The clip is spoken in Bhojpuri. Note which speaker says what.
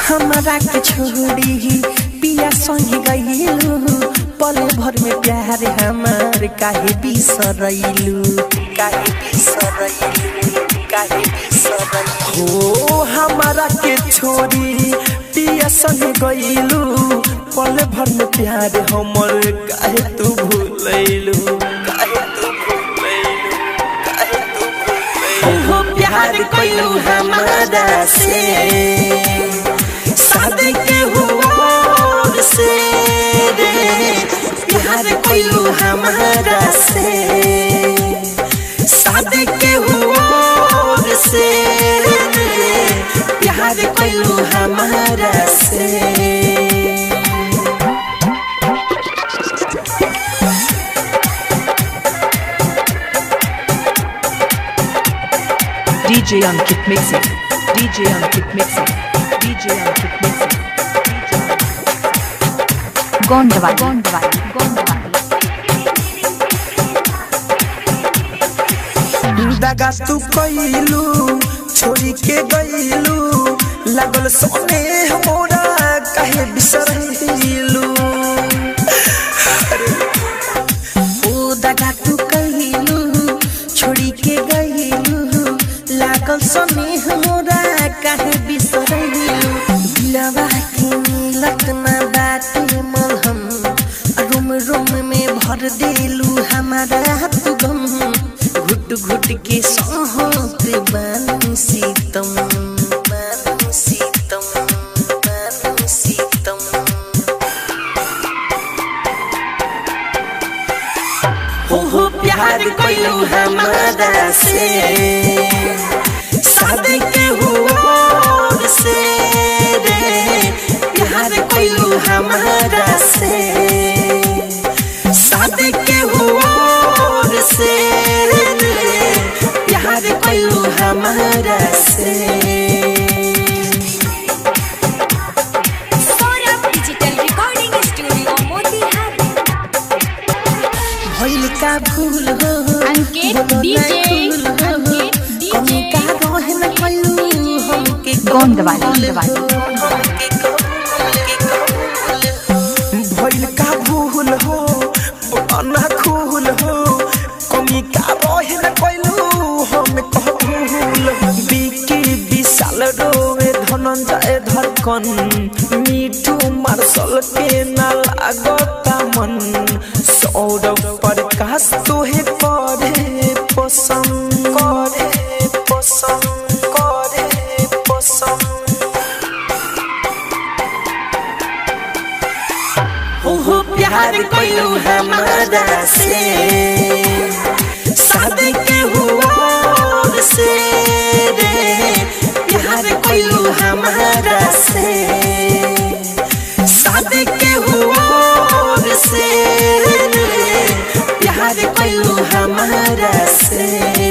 Speaker 1: हमारा के छोड़ी पिया संग गइलू पल भर में प्यार हमार काहे बिसरइलू हो हमारा के छोड़ी पिया संग गइलू पल भर में प्यार हमर काहे तू भूलइलू हो प्यार कइलू हमारा से शादी के हुआ से रे प्यार कइलू हमारा से शादी के हुआ से रे प्यार कइलू हमारा से
Speaker 2: DJ Ankit mixing. DJ Ankit mixing. DJ Ankit mixing. Gondwali.
Speaker 1: दगा तू कइलू छोड़ी के गइलू लागल सोने हमरा काहे बिसरइलू ओ दगा तू कइलू छोड़ी के गइलू लागल सोने हमरा काहे बिसरइलू दिलवा के मिलत ना बाटे मलहम रोम में भर देलू हमारा तू गम घुट के सहत बानी सीतम हो प्यार कइलू हमारा से शादी के हुआ से रे प्यार कइलू हमारा से शादी के हुआ से प्यार कइलू हमारा से
Speaker 3: Saurabh digital recording studio Motihari
Speaker 1: भइल का भूल हो
Speaker 3: अंकित डीजे
Speaker 1: कमी का रहे न कइलू हमके
Speaker 2: Gondwali.
Speaker 1: भइल का भूल हो बना खूल हो कमी का रहे न कइलू हम कहूल बिकी विशाल रोवे धनंजय धड़कन मीठू मार्शल के ना लागता मन सौरभ प्रकाश तोहे करे पसंद हो प्यार कइलू हमारा से शादी के हुआ से रे प्यार कइलू हमारा से शादी के हुआ से रे प्यार कइलू हमारा से